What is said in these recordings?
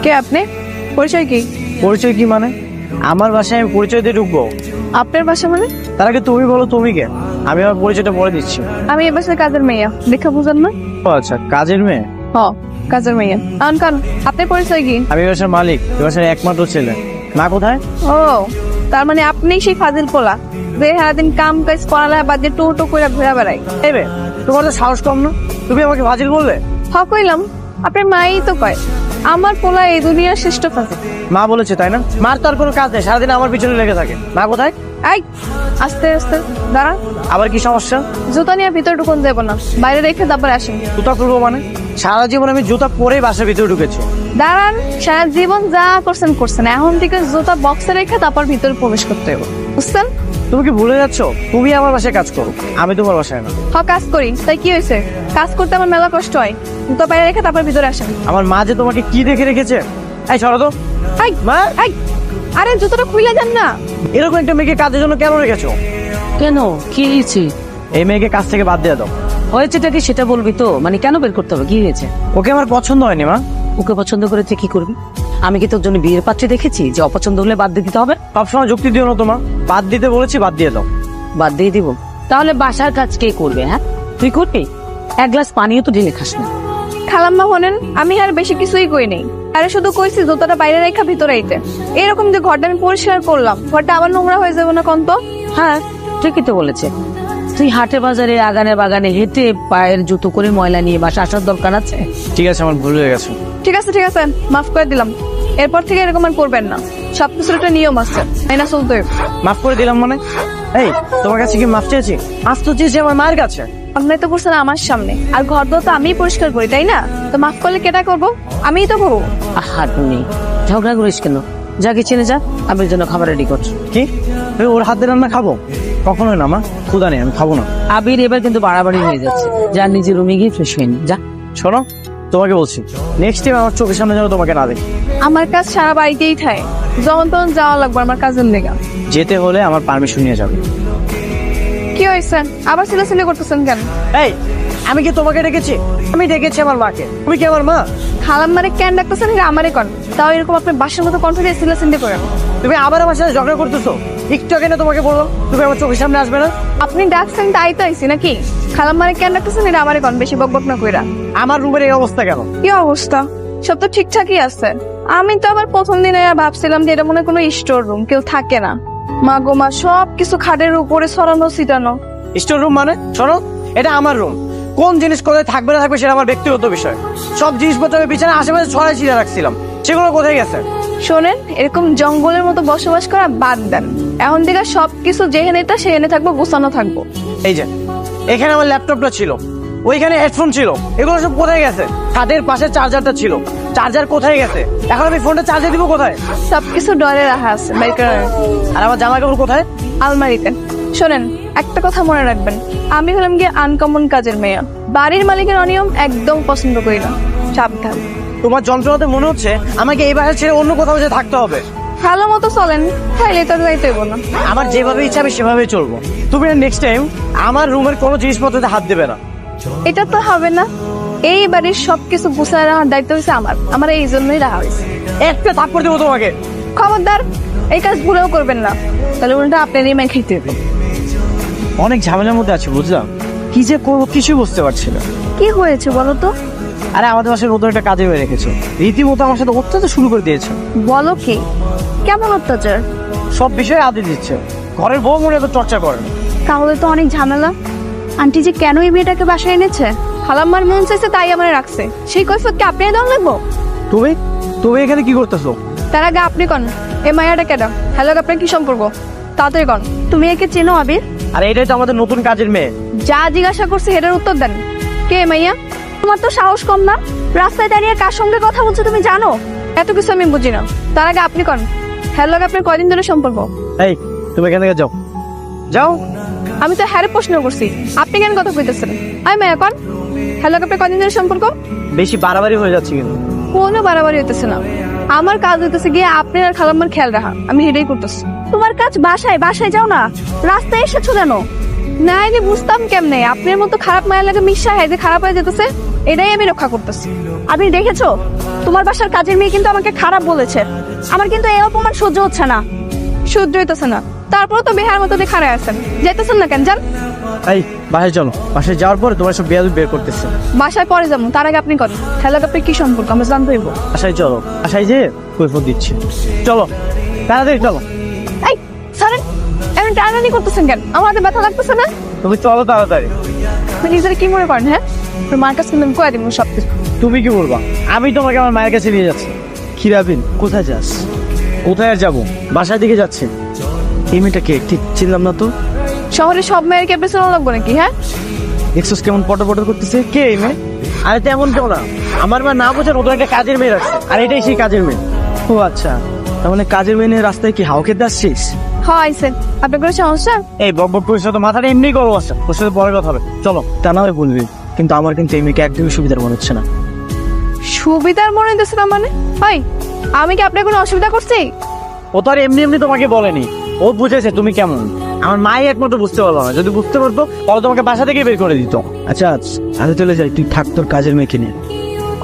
কে আপনি? পরিচয় কি? পরিচয় কি মানে? আমার বাসায় আমি পরিচয় দিয়ে ঢুকবো? আপনার বাসা মানে? তার আগে তুমি বলো তুমি কে? আমি আমার পরিচয়টা বলে দিচ্ছি। আমি এ বাসার কাজের মেয়ে, দেখা বুঝেন না? ও আচ্ছা, কাজের মেয়ে? হ, কাজের মেয়ে। কান আপনার পরিচয় কি? আমি এই বাসার মালিক, এই বাসার একমাত্র ছেলে। মা কোথায়? ও, তার মানে আপনি সেই ফাজিল পোলা যে সারাদিন কাম কাজ পড়ালেখা বাদ দিয়ে টো করে ঘুরে বেড়াই। এবে তোমার তো সাহস কম না? তুমি আমাকে ফাজিল বললে? হ কইলাম, আপনার মাই তো কয় আমার পোলা এই দুনিয়ার শ্রেষ্ঠ ফাজিল। মা বলেছে তাই না? মার তো আর কোনো কাজ নেই, সারাদিন আমার পিছনে লেগে থাকে। মা কোথায়? আই, আস্তে আস্তে দাঁড়ান। আবার কি সমস্যা? জুতা নিয়ে ভিতরে ঢুকুন যাবো না, বাইরে রেখে তারপরে আসেন। জুতা খুলবো মানে? সারা জীবন আমি জুতা পরেই বাসার ভিতরে ঢুকেছি। দাঁড়ান, সারা জীবন যা করছেন এখন থেকে জুতা বক্সে রেখে তারপর ভিতরে প্রবেশ করতে হবে, বুঝছেন? তুমি কি ভুলে যাচ্ছ? তুমি আমার বাসায় কাজ করো, আমি তোমার বাসায় না। হ, কাজ করি, তাই কি হয়েছে? কাজ করতে আমার মেলা কষ্ট হয়। জুতা বাইরে রেখে তারপর ভিতরে আসেন। আমার মা যে তোমাকে কি দেখে রেখেছে। এই সরো তো। আই মা, আই, আরে জুতোটা খুলে যান না। এরকম একটা মেয়েকে কাজের জন্য কেন রেখেছো? কেন, কি হয়েছে? এই মেয়েকে কাজ থেকে বাদ দিয়ে দাও। হয়েছেটা কি সেটা বলবি তো, মানে কেন বের করতে হবে, কি হয়েছে? ওকে আমার পছন্দ হয়নি মা। ওকে পছন্দ করেছে কি করবি? আমি কি তোর জন্য বিয়ের পাত্রী দেখেছি যে অপছন্দ হলে বাদ দিয়ে দিতে হবে? সবসময় যুক্তি দিও না তোমা। বাদ দিতে বলেছি, বাদ দিয়ে দাও। বাদ দিয়ে দিব? তাহলে বাসার কাজ কে করবে? হ্যাঁ, তুই করবি? এক গ্লাস পানিও তো ঢেলে খাস না। খালাম্মা হলেন, আমি আর বেশি কিছুই কই নেই। আরে শুধু কইছি জুতাটা বাইরে রেখা ভিতরে আইতে। এরকম যে ঘরটা আমি পরিষ্কার করলাম, ঘরটা আবার নোংরা হয়ে যাবে না কন্ত? হ্যাঁ, ঠিকই তো বলেছে। তুই হাটে বাজারে আগানে বাগানে হেঁটে পায়ের জুতো করে ময়লা নিয়ে বাসা আসার দরকার আছে? ঠিক আছে, আমার ভুল হয়ে গেছে। ঠিক আছে মাফ করে দিলাম। এরপর থেকে এরকম আর করবেন না। সবকিছুর একটা নিয়ম আছে, মেনে চলতে হবে। মাফ করে দিলাম মানে? এই, তোমার কাছে কি মাফ চেয়েছি? মাফ তো চেয়েছি আমার মায়ের কাছে। অন্যায় তো করছেন আমার সামনে, আর ঘর দোর তো আমিই পরিষ্কার করি, তাই না? তো মাফ করলে কেটা করবো? আমিই তো করবো। হাট নেই, ঝগড়া করিস কেন? যা কিচেনে যা, আমি জন্য খাবার রেডি কর। কি আমি ওর হাতে রান্না খাবো? কখনোই না মা, ক্ষুধা নেই, আমি খাবো না। আবির এবার কিন্তু বাড়াবাড়ি হয়ে যাচ্ছে। যা নিজের রুমে গিয়ে ফ্রেশ হয়ে নি, যা। শোনো, তোমাকে বলছি, নেক্সট টাইম আমার চোখের সামনে যেন তোমাকে না দেখি। আমার কাজ সারা বাড়িতেই থাকে, যখন তখন যাওয়া লাগবে আমার কাজের লেগা। যেতে হলে আমার পারমিশন নিয়ে যাবে। কি হয়েছে? আবার ছেলে করতেছেন কেন? এই, আমি কি তোমাকে ডেকেছি? আমি ডেকেছি আমার মাকে। তুমি কি আমার মা? খালাম্মারে কেন ডাকতেছেন? এটা আমারে কন। তাও এরকম আপনি বাসার মতো কণ্ঠ দিয়ে ছেলে করেন। তুমি আবার আমার সাথে ঝগড়া করতেছো? একটু আগে না তোমাকে বললাম তুমি আমার চোখের সামনে আসবে না। আপনি ডাকছেন তাই তো আইছি নাকি? খালাম্মারে কেন ডাকতেছেন এটা আমারে কন, বেশি বকবক না কইরা। আমার রুমের এই অবস্থা কেন? কি অবস্থা? সব তো ঠিকঠাকই আছে। আমি তো আবার প্রথম দিনে ভাবছিলাম যে এটা মনে হয় কোনো স্টোর রুম, কেউ থাকে না। মা গো মা, সবকিছু খাটের উপরে ছড়ানো ছিটানো। স্টোর রুম মানে? শোনো, এটা আমার রুম। কোন জিনিস কোথায় থাকবে না থাকবে সেটা আমার ব্যক্তিগত বিষয়। সব জিনিসপত্র আমি বিছানা আশেপাশে ছড়াই ছিঁড়ে রাখছিলাম, সেগুলো কোথায় গেছে? শোনেন, এরকম জঙ্গলের মতো বসবাস করা বাদ দেন। এখন থেকে সবকিছু যেখানে তা সেখানে থাকবো, গোছানো থাকবো। এই যে এখানে আমার ল্যাপটপটা ছিল, ওইখানে হেডফোন ছিল, এগুলো সব কোথায় গেছে? খাটের পাশে চার্জারটা ছিল, চার্জার কোথায় গেছে? এখন আমি ফোনটা চার্জে দিব কোথায়? সবকিছু ডরে রাখা আছে, বের করে রাখেন। আর আমার জামা কাপড় কোথায়? আলমারিতে। শোনেন, একটা কথা মনে রাখবেন, আমি হলাম গিয়ে আনকমন কাজের মেয়ে। বাড়ির মালিকের অনিয়ম একদম পছন্দ করি না, সাবধান। তোমার যন্ত্রণাতে মনে হচ্ছে আমাকে এই বাসা ছেড়ে অন্য কোথাও যে থাকতে হবে। ভালো মতো চলেন, তাইলে তো যাইতে হইব না। আমার যেভাবে ইচ্ছা আমি সেভাবেই চলবো। তুমি নেক্সট টাইম আমার রুমের কোনো জিনিসপত্রতে হাত দেবে না। এটা তো হবে না। এই বাড়ির সবকিছু গুছায় রাখার দায়িত্ব হয়েছে আমার এই জন্যই রাখা হয়েছে। একটা থাপ্পড় দেবো তোমাকে। খবরদার, এই কাজ ভুলেও করবেন না, তাহলে উল্টা আপনারই মেয়ে খেতে হবে। অনেক ঝামেলার মধ্যে আছি, বুঝলাম। কি যে করবো কিছু বুঝতে পারছি না। কি হয়েছে বলো তো? আরে আমাদের বাসায় নতুন একটা কাজে হয়ে রেখেছো, রীতিমতো আমার সাথে অত্যাচার শুরু করে দিয়েছে। বলো কি? কেমন অত্যাচার? সব বিষয়ে আদেশ দিচ্ছে, ঘরের বউ মনে এত চর্চা করে না। তাহলে তো অনেক ঝামেলা। আন্টি যে কেন এই মেয়েটাকে বাসায় এনেছে? খালাম্মার মন চাইছে তাই আমার রাখছে, সেই কৈফিয়ত কি আপনি দেওয়া লাগবো? তুমি তুমি এখানে কি করতেছো? তার আগে আপনি কন, এ মায়াটা কেডা? হ্যালো, আপনার কি সম্পর্ক? তাড়াতাড়ি কন। তুমি একে চেনো আবির? আরে এটাই তো আমাদের নতুন কাজের মেয়ে। যা জিজ্ঞাসা করছে এটার উত্তর দেন। কে মাইয়া? তোমার তো সাহস কম না? রাস্তায় দাঁড়িয়ে কার সঙ্গে কথা বলছো তুমি জানো? এত কিছু আমি বুঝি না। তার আগে আপনি কন, হ্যালো, আপনার কয়দিন ধরে সম্পর্ক? এই, তুমি এখান থেকে যাও, যাও। আমি তো হ্যারে প্রশ্ন করছি, আপনি কেন কথা কইতেছেন? আমি মায়া কন, হ্যালো, আপনার কয়দিন ধরে সম্পর্ক? বেশি বাড়াবাড়ি হয়ে যাচ্ছে কিন্তু। কোনো বাড়াবাড়ি হইতেছে না। আমার কাজ হইতেছে গিয়ে আপনার আর খালাম্মার খেয়াল রাখা, আমি হেডেই করতেছি। তোমার কাজ বাসায় যাও না, রাস্তায় এসেছো কেন? না এলে বুঝতাম কেমনে আপনার মতো খারাপ মায়ের লাগে মিশা হয় যে খারাপ হয়ে যেতেছে। এটাই আমি রক্ষা করতেছি। আপনি দেখেছো তোমার বাসার কাজের মেয়ে কিন্তু আমাকে খারাপ বলেছে। আমার কিন্তু এই অপমান সহ্য হচ্ছে না। সহ্য হইতেছে না, তারপরে তো বেহার মতো দিয়ে খাড়ায় আছেন। যেতেছেন না কেন? যান এই বাসায় চলো, বাসায় যাওয়ার পরে তোমার সব বেয়াদবি বের করতেছে। বাসায় পরে যাবো, তার আগে আপনি করেন। হ্যালো, আপনি কি সম্পর্ক আমরা জানতে হইব। বাসায় চলো, বাসায় যে কৈফত দিচ্ছি। চলো তাড়াতাড়ি চলো। এই সারেন, এমন টানাটানি করতেছেন কেন? আমার হাতে ব্যথা লাগতেছে না? তুমি চলো তাড়াতাড়ি। আপনি নিজেরা কি মনে করেন? হ্যাঁ, আপনার মার কাছে কিন্তু আমি কয়ে দিব সব কিছু। তুমি কি বলবা? আমি তোমাকে আমার মায়ের কাছে নিয়ে যাচ্ছি। খিরাবিন, কোথায় যাস? কোথায় আর যাবো? বাসার দিকে যাচ্ছে। এই মেয়েটা কে? ঠিক চিনলাম না তো। শহরে সব মেয়ের কে পেছনে লাগবো নাকি? হ্যাঁ, দেখছস কেমন পটর পটর করতেছে? কে এই মেয়ে? আরে তেমন কেউ না, আমার মা না বোঝে নতুন একটা কাজের মেয়ে রাখছে, আর এটাই সেই কাজের মেয়ে। ও আচ্ছা, তার মানে কাজের মেয়ে নিয়ে রাস্তায় কি হাও খেতে আসছিস? হ্যাঁ আইসেন। আপনার কোনো সমস্যা? এই বকবক করিস না তো, মাথাটা এমনি করবো। আসা ওর সাথে পরে কথা হবে, চলো। তা না হয় বলবি, কিন্তু আমার কিন্তু এই মেয়েকে একদমই সুবিধার মনে হচ্ছে না। সুবিধার মনে হইতেছে না মানে? ভাই, আমি কি আপনার কোনো অসুবিধা করছি? ও তো আর এমনি এমনি তোমাকে বলেনি, ও বুঝেছে তুমি কেমন। আমার মাই একমাত্র বুঝতে পারলো না, যদি বুঝতে পারতো তাহলে তোমাকে বাসা থেকে বের করে দিত। আচ্ছা আজ চলে যাই, তুই থাক তোর কাজের মেয়েকে নিয়ে।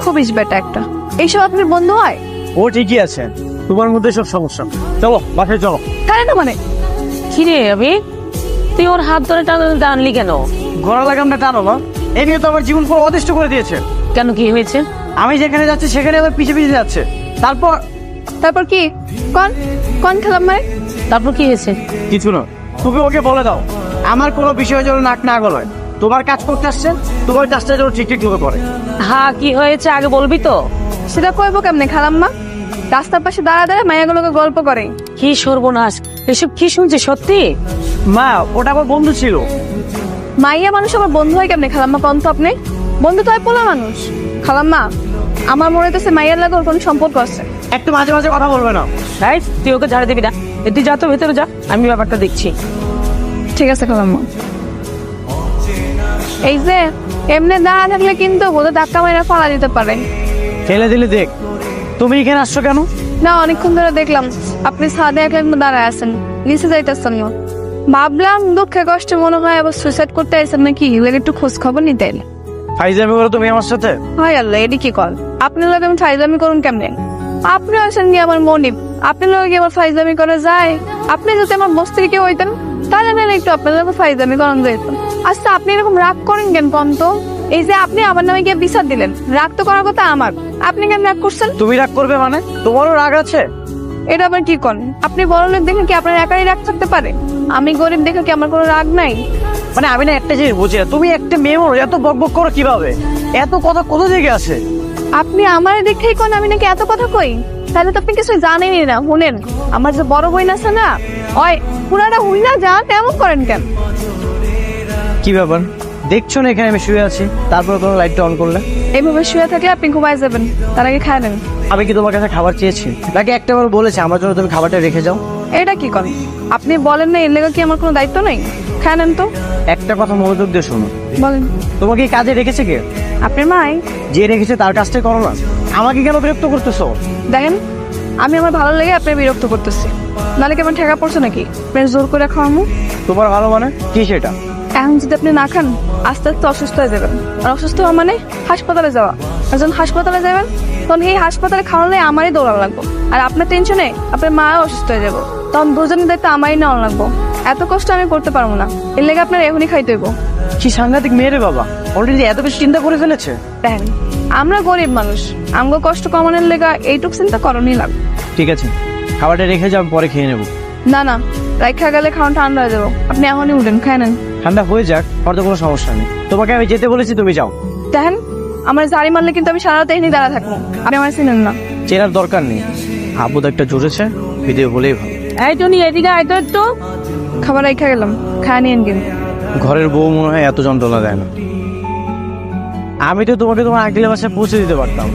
খুবই বেটা একটা। এইসব আপনার বন্ধু হয়? ও ঠিকই আছে, তোমার মধ্যে সব সমস্যা। চলো বাসায় চলো। তাই না মানে? কি রে আমি, তুই ওর হাত ধরে টানলি কেন? ঘোড়া লাগামটা টানো না, এই নিয়ে তো আমার জীবন পুরো অতিষ্ঠ করে দিয়েছে। কেন, কি হয়েছে? আমি যেখানে যাচ্ছি সেখানে আবার পিছে পিছে যাচ্ছে। তারপর তারপর কি? কোন কোন খেলাম মানে? তারপর কি হয়েছে? কিছু না, তুমি ওকে বলে দাও আমার কোনো বিষয় যেন নাক না গলায়। তোমার কাজ করতে আসছেন, তোমার কাজটা যেন ঠিক ঠিক মতো করে। হ্যাঁ, কি হয়েছে আগে বলবি তো? সেটা কইবো কেমনে খালাম্মা? রাস্তার পাশে দাঁড়া দাঁড়া মায়াগুলোকে গল্প করে। কি সর্বনাশ, এসব কি শুনছি সত্যি? মা, ওটা আমার বন্ধু ছিল। মাইয়া মানুষ আবার বন্ধু হয় কেমনে খালাম্মা? কোন তো আপনি বন্ধু তো হয় পোলা মানুষ। খালাম্মা, আমার মনে হইতেছে মাইয়ার লাগে ওর কোনো সম্পর্ক আছে। একটু মাঝে মাঝে কথা বলবে না। তাই তুই ওকে ঝাড়ে দিবি না? তুই যা তো ভেতরে যা, আমি ব্যাপারটা দেখছি। ঠিক আছে খালাম্মা। এই যে এমনি দাঁড়া থাকলে কিন্তু বোধহয় ধাক্কা মাইরা ফালা দিতে পারে। ফেলে দিলে দেখ। তুমি এখানে আসছো কেন? না, অনেকক্ষণ ধরে দেখলাম আপনি ছাদে একলা দাঁড়ায় আছেন, নিচে যাইতেছেন না। ভাবলাম দুঃখে কষ্টে মনে হয় আবার সুইসাইড করতে আইছেন নাকি, এগুলো একটু খোঁজ খবর নিতে এলে। ফাইজামি করো তুমি আমার সাথে? হয় আল্লাহ, এটি কি কল? আপনি লোক আমি ফাইজলামি করুন কেমনে? আপনি আছেন কি আমার মনিব, আপনি লোক কি আমার ফাইজলামি করা যায়? আপনি যদি আমার বস্তি কেউ হইতেন তাহলে না একটু আপনার লোক ফাইজলামি করান যেত। আচ্ছা, আপনি এরকম রাগ করেন কেন কম তো? এই যে আপনি আমার নামে গিয়ে বিচার দিলেন, রাগ তো করার কথা আমার, আপনি কেন রাগ করছেন? তুমি রাগ করবে মানে? তোমারও রাগ আছে? এটা আবার কি করেন? আপনি বড় লোক দেখে কি আপনার একাই রাগ থাকতে পারে? আমি গরিব দেখে কি আমার কোনো রাগ নাই? মানে আমি না একটা জিনিস বুঝি না, তুমি একটা মেয়ে মানুষ এত বকবক করো কিভাবে? এত কথা কোথা থেকে আসে? আপনি আমার দেখেই কোন আমি নাকি এত কথা কই? তাহলে তো আপনি কিছু জানেনই না। শুনেন, আমার যে বড় বোন আছে না, ওই পুরাটা হুই না যা তেমন করেন কেন? কি ব্যাপার? দেখছো না এখানে আমি শুয়ে আছি, তারপর কোনো লাইটটা অন করলে? এইভাবে শুয়ে থাকলে আপনি ঘুমায় যাবেন, তার আগে খায় নেন। আমি কি তোমার কাছে খাবার চেয়েছি নাকি একটাবার বলেছি আমার জন্য তুমি খাবারটা রেখে যাও? এটা কি করেন? আপনি বলেন না এর লেগে কি আমার কোনো দায়িত্ব নেই? খায় নেন তো। একটা কথা মনোযোগ দিয়ে শোনো, বলেন। তোমাকে এই কাজে রেখেছে কে? আপনার মাই। যে রেখেছে তার কাজটাই করো না, আমাকে কেন বিরক্ত করতেছো? দেখেন, আমি আমার ভালো লেগে আপনি বিরক্ত করতেছি, নাহলে কেমন ঠেকা পড়ছে নাকি আপনি জোর করে খাওয়ামু? তোমার ভালো মানে কি সেটা? এখন যদি আপনি না খান আস্তে আস্তে অসুস্থ হয়ে যাবেন, আর অসুস্থ হওয়া মানে হাসপাতালে যাওয়া। আর যখন হাসপাতালে যাবেন তখন এই হাসপাতালে খাওয়ালে আমারই দৌড়ানো লাগবো, আর আপনার টেনশনে আপনার মাও অসুস্থ হয়ে যাবো, তখন দুজনের দায়িত্ব আমারই নেওয়া লাগবো। এত কষ্ট আমি করতে পারবো না, এর লেগে আপনার এখনই খাইতে হইব। কি সাংঘাতিক মেয়ে রে বাবা, অলরেডি এত বেশি চিন্তা করে ফেলেছে। দেখেন, আমরা গরিব মানুষ, আমগো কষ্ট কমানোর লেগা এইটুক চিন্তা করণই লাগবে। ঠিক আছে, খাবারটা রেখে যাও, পরে খেয়ে নেবো। না না, রাইখা গেলে খাওয়া ঠান্ডা হয়ে যাবো, আপনি এখনই উঠেন, খাই নেন। ঠান্ডা হয়ে যাক, আর তো কোনো সমস্যা নেই। তোমাকে আমি যেতে বলেছি, তুমি যাও। দেখেন, আমার জারি মারলে কিন্তু আমি সারা রাত এখানে দাঁড়া থাকবো, আপনি আমার চিনেন না। চেনার দরকার নেই, আবু তো একটা জোরেছে, ভিডিও বলেই ভালো। এই টনি, এদিকে আয় তো একটু। খাবার রাইখা গেলাম, খায় নিয়েন কিন্তু। ঘরের বউ মনে হয় এত যন্ত্রণা দেয় না। আমি তো তোমাকে তোমার আঙ্কেলের বাসায় পৌঁছে দিতে পারতাম।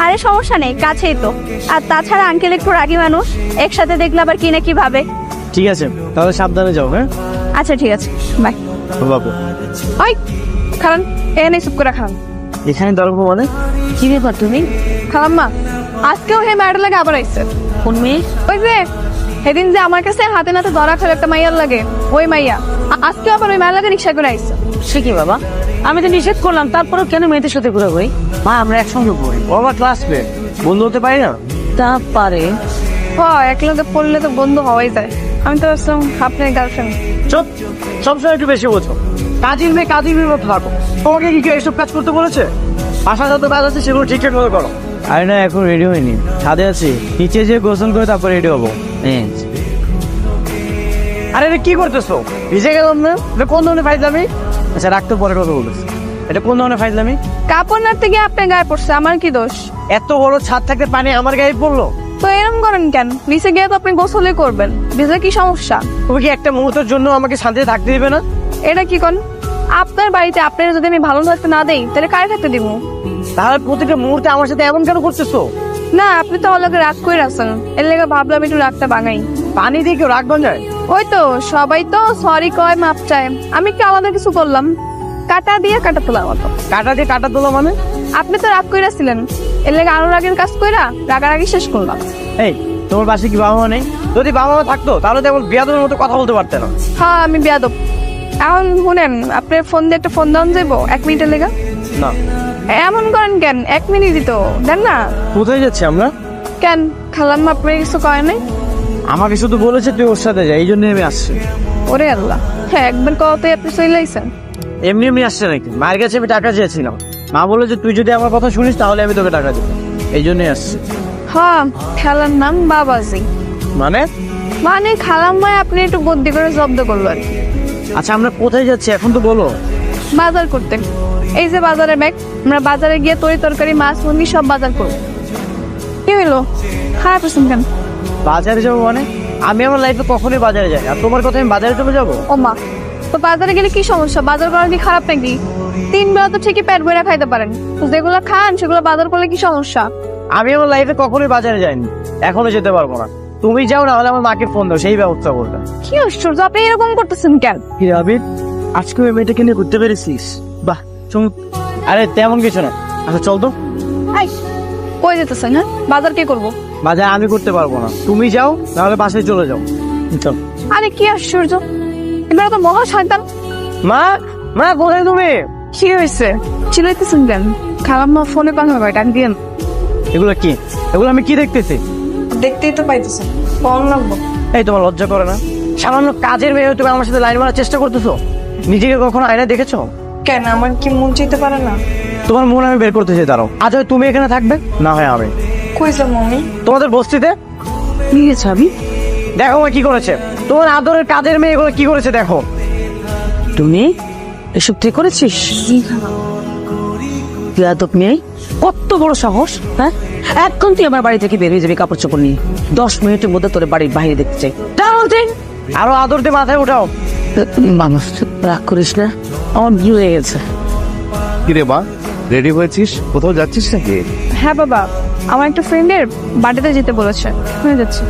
আরে সমস্যা নেই, কাছেই তো। আর তাছাড়া আঙ্কেল একটু রাগী মানুষ, একসাথে দেখলে আবার কি না কি ভাবে। ঠিক আছে, তাহলে সাবধানে যাও। হ্যাঁ আচ্ছা ঠিক আছে, বাই। বাবু, ওই খালান, এখানে চুপ করে খালাম। এখানে দাঁড়াবো মানে? কি ব্যাপার তুমি? খালাম্মা, আজকেও হে মায়ের লাগে আবার আইসে। কোন মেয়ে? ওই যে সেদিন যে আমার কাছে হাতে নাতে ধরা খেলে একটা মাইয়ার লাগে, ওই মাইয়া আজকে আবার ওই মায়ের লাগে রিক্সা করে আইসে। সে কি বাবা, আমি তো নিষেধ করলাম, তারপরেও কেন মেয়েদের সাথে ঘোরাঘুরি? মা আমরা একসঙ্গে পড়ি, ও আমার ক্লাসমেট, বন্ধু হতে পারি না? তা পারে। একলগে পড়লে তো বন্ধু হওয়াই যায়। আমি তো আসলাম আপনার গার্লফ্রেন্ড। চুপ, সবসময় একটু বেশি বোঝো। কাজের মেয়ে মতো থাকো। তোমাকে কি কেউ এসব কাজ করতে বলেছে? বাসা যত কাজ আছে সেগুলো ঠিকঠাক মতো করো। আরে না, এখন রেডি হয়নি, ছাদে আছি, নিচে যেয়ে গোসল করে তারপর রেডি হবো। আরে এটা কি করতেছো? ভিজে গেলাম না? এটা কোন ধরনের ফাইজলামি? আচ্ছা রাখতে পরে কথা বলতেছি। এটা কোন ধরনের ফাইজলামি? কাপড় নাড়তে গিয়ে আপনার গায়ে পড়ছে, আমার কি দোষ? এত বড় ছাদ থাকতে পানি আমার গায়ে পড়লো? তো এরকম করেন কেন? নিচে গিয়ে তো আপনি গোসলে করবেন, ভিজে কি সমস্যা? তুমি কি একটা মুহূর্তের জন্য আমাকে শান্তিতে থাকতে দিবে না? এটা কি কোন? আপনার বাড়িতে আপনার যদি আমি ভালো থাকতে না দেই তাহলে কারে থাকতে দিব? তাহলে প্রতিটা মুহূর্তে আমার সাথে এমন কেন করতেছো? না, আপনি তো অলগে রাগ করে রাখছেন, এর লেগে ভাবলাম একটু রাগটা ভাঙাই। পানি দিয়ে কেউ রাগ ভাঙায়? ওই তো সবাই তো সরি কয়, মাপ চায়, আমি কি আলাদা কিছু করলাম? কাটা দিয়ে কাটা তোলার মতো। কাটা দিয়ে কাটা তোলা মানে? আপনি তো রাগ কইরাছিলেন, এর লেগে আরো রাগের কাজ কইরা রাগারাগি শেষ করলাম। এই তোমার পাশে কি বাবা মা নেই? যদি বাবা মা থাকতো তাহলে তো এমন বিয়াদবের মতো কথা বলতে পারতে না। হ্যাঁ আমি বেয়াদব। এখন শুনেন, আপনার ফোন দিয়ে একটা ফোন দাম যাবো 1 মিনিটের লেগে? না। এমন করেন কেন? 1 মিনিটই তো দেন না। কোথায় যাচ্ছি আমরা? কেন খালাম আপনার কিছু কয় নাই? আমাকে শুধু বলেছে তুই ওর সাথে যা, এই জন্য আমি আসছি। ওরে আল্লাহ, হ্যাঁ একবার কতই আপনি চলে আইছেন। এমনি এমনি আসছে নাকি? মায়ের কাছে আমি টাকা চেয়েছিলাম, মা বললো যে তুই যদি আমার কথা শুনিস তাহলে আমি তোকে টাকা দেবো, এই জন্যই আসছি। হ্যাঁ, খেলার নাম বাবাজি। মানে? মানে খালাম্মায় আপনি একটু বুদ্ধি করে জব্দ করলো আর কি। আচ্ছা আমরা কোথায় যাচ্ছি এখন তো বলো। বাজার করতে। এই যে বাজারে ব্যাগ, আমরা বাজারে গিয়ে তরি তরকারি মাছ মুরগি সব বাজার করবো। কি হইলো? খারাপ আছেন কেন? বাজারে যাবো মানে? আমি আমার লাইফে কখনোই বাজারে যাই, আর তোমার কথা আমি বাজারে চলে যাবো? ও মা, তো বাজারে গেলে কি সমস্যা? বাজার করা কি খারাপ নাকি? 3 বেলা তো ঠিকই পেট ভরে খাইতে পারেন, তো যেগুলো খান সেগুলো বাজার করলে কি সমস্যা? আমি আমার লাইফে কখনোই বাজারে যাইনি, এখনো যেতে পারবো না। তুমি যাও, না হলে আমার মাকে ফোন দাও, সেই ব্যবস্থা করবে। কি আশ্চর্য, আপনি এরকম করতেছেন কেন? কি আবির, আজকে ওই মেয়েটাকে নিয়ে ঘুরতে পেরেছিস? বাহ চমক। আরে তেমন কিছু না, আচ্ছা চল তো। এই, কই যেতেছেন? হ্যাঁ, বাজার কে করবো? বাজার আমি করতে পারবো না, তুমি যাও, নাহলে বাসায় চলে যাও। চল। আরে কি আশ্চর্য, এবার তো মহা শয়তান। মা, মা কোথায় তুমি? কি হয়েছে? চিলাইতেছেন কেন? খালাম্মা ফোনে কথা কয়, ডাক দিয়েন। এগুলো কি? এগুলো আমি কি দেখতেছি? দেখতেই তো পাইতেছেন, ফোন লাগবো। এই তোমার লজ্জা করে না? সামান্য কাজের মেয়ে তুমি আমার সাথে লাইন মারার চেষ্টা করতেছো? নিজেকে কখনো আয়নায় দেখেছো? কেন, আমার কি মন চাইতে পারে না? তোমার মন আমি বের করতে চাই, দাঁড়াও। আজ হয় তুমি এখানে থাকবে, না হয় আমি। কই যাব আমি? তোমাদের বস্তিতে। কি গেছে আমি? দেখো মা কি করেছে তোমার আদরের কাজের মেয়ে, এগুলো কি করেছে দেখো। তুমি এসব ঠিক করেছিস? বেয়াদব মেয়ে, কত বড় সাহস! হ্যাঁ, এখন তুই আমার বাড়ি থেকে বের হয়ে যাবি কাপড় চোপড় নিয়ে। 10 মিনিটের মধ্যে তোর বাড়ির বাইরে দেখতে চাই। আরো আদর দিয়ে মাথায় উঠাও। মানুষ রাগ করিস না, আমার বিয়ে হয়ে গেছে। কিরে মা, রেডি হয়েছিস? কোথাও যাচ্ছিস নাকি? হ্যাঁ বাবা, আমার একটা ফ্রেন্ডের বার্থডেতে যেতে বলেছে, হয়ে যাচ্ছে।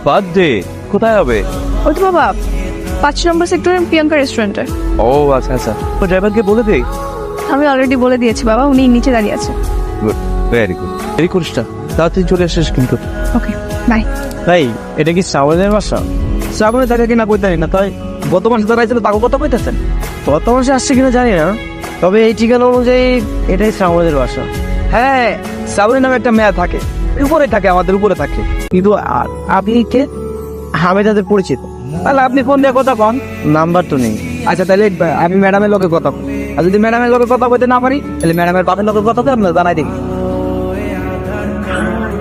বার্থডে কোথায় হবে? ওই তো বাবা, 5 নম্বর সেক্টরের প্রিয়াঙ্কা রেস্টুরেন্টে। ও আচ্ছা আচ্ছা, তো ড্রাইভারকে বলে দে। আমি অলরেডি বলে দিয়েছি বাবা, উনি নিচে দাঁড়িয়ে আছে। Good, very good. দেরি করিস না, তাড়াতাড়ি চলে আসিস কিন্তু। ওকে, বাই। ভাই এটা কি শ্রাবণের বাসা? শ্রাবণে থাকে কিনা কইতে না, তাই গত মাসে তারা ছিল তাকে কথা কইতেছেন। গত মাসে আসছে কিনা জানি না, তবে এই ঠিকানা অনুযায়ী এটাই শ্রাবণের বাসা। হ্যাঁ, শ্রাবণী নামে একটা মেয়ে থাকে, উপরে থাকে, আমাদের উপরে থাকে। কিন্তু আপনি কে? আমি তাদের পরিচিত। তাহলে আপনি ফোন দিয়ে কথা কন, নাম্বার তো নেই। আচ্ছা তাহলে আমি ম্যাডামের লোকের কথা কই, আর যদি ম্যাডামের লোকের কথা কইতে না পারি তাহলে ম্যাডামের বাপের লোকের কথা আপনার জানাই দিন।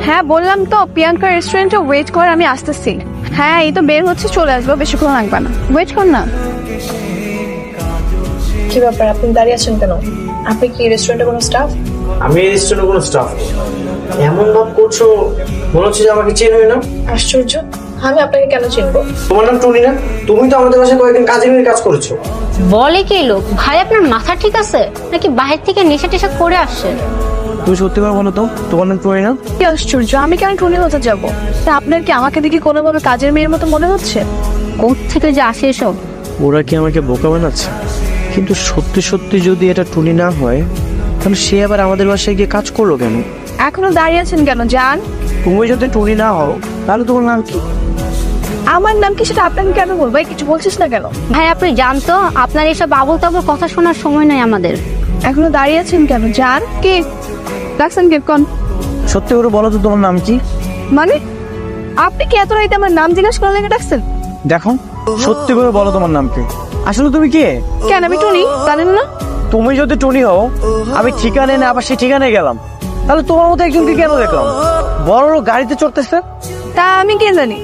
হ্যাঁ বললাম তো, প্রিয়াঙ্কা রেস্টুরেন্টে ওয়েট কর, আমি আসতেছি। হ্যাঁ এই তো বের হচ্ছে, চলে আসবো, বেশিক্ষণ লাগবে না, ওয়েট কর না। কি ব্যাপার, আপনি দাঁড়িয়ে আছেন কেন? আপনি কি রেস্টুরেন্টে কোনো স্টাফ? আমি এই রেস্টুরেন্টে কোনো স্টাফ, এমন ভাব করছো মনে হচ্ছে যে আমাকে চেনোই না। আশ্চর্য, আমি আপনাকে কেন চিনবো? তোমার নাম টুনি না? তুমি তো আমাদের বাসায় কয়েকদিন কাজের মেয়ে কাজ করেছো। বলে কি লোক? ভাই আপনার মাথা ঠিক আছে নাকি বাহির থেকে নেশা টেশা করে আসছেন? তুমি সত্যি করে বলো তো, তোমার নাম টুনি না? কি আশ্চর্য, আমি কেন টুনি হতে যাবো? তা আপনার কি আমাকে দেখে কোনোভাবে কাজের মেয়ের মতো মনে হচ্ছে? কোথ থেকে যে আসে এসব? ওরা কি আমাকে বোকা বানাচ্ছে? কিন্তু সত্যি সত্যি যদি এটা টুনি না হয় তাহলে সে আবার আমাদের বাসায় গিয়ে কাজ করলো কেন? এখনো দাঁড়িয়ে আছেন কেন, যান। তুমি যদি টুনি না হও তাহলে তোমার নাম কি? আমার নাম কি সেটা আপনাকে কেন বলবো? এই কিছু বলছিস না কেন? ভাই আপনি জানতো আপনার এসব আবল তাবল কথা শোনার সময় নয় আমাদের। এখনো দাঁড়িয়ে আছেন কেন? যান। কে ডাকছেন? কে কোন? সত্যি করে বলো তো তোমার নাম কি? মানে আপনি কি এত রাইতে আমার নাম জিজ্ঞাসা করার লেগে ডাকছেন? দেখো, সত্যি করে বলো তোমার নাম কি? আসলে তুমি কে? কেন আমি টুনি, জানেন না? তুমি যদি টনি হও, আমি ঠিকানে না আবার সেই ঠিকানায় গেলাম, তাহলে তোমার মতো একজনকে কেন দেখলাম বড় গাড়িতে চড়তেছে? তা আমি কে জানি?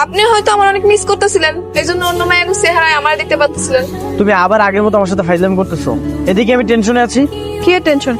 আপনি হয়তো আমার অনেক মিস করতেছিলেন, এই জন্য অন্য মায়ের চেহারায় আমার দেখতে পাচ্ছিলেন। তুমি আবার আগের মতো আমার সাথে ফাইজলামি করতেছো। এদিকে আমি টেনশনে আছি। কি টেনশন?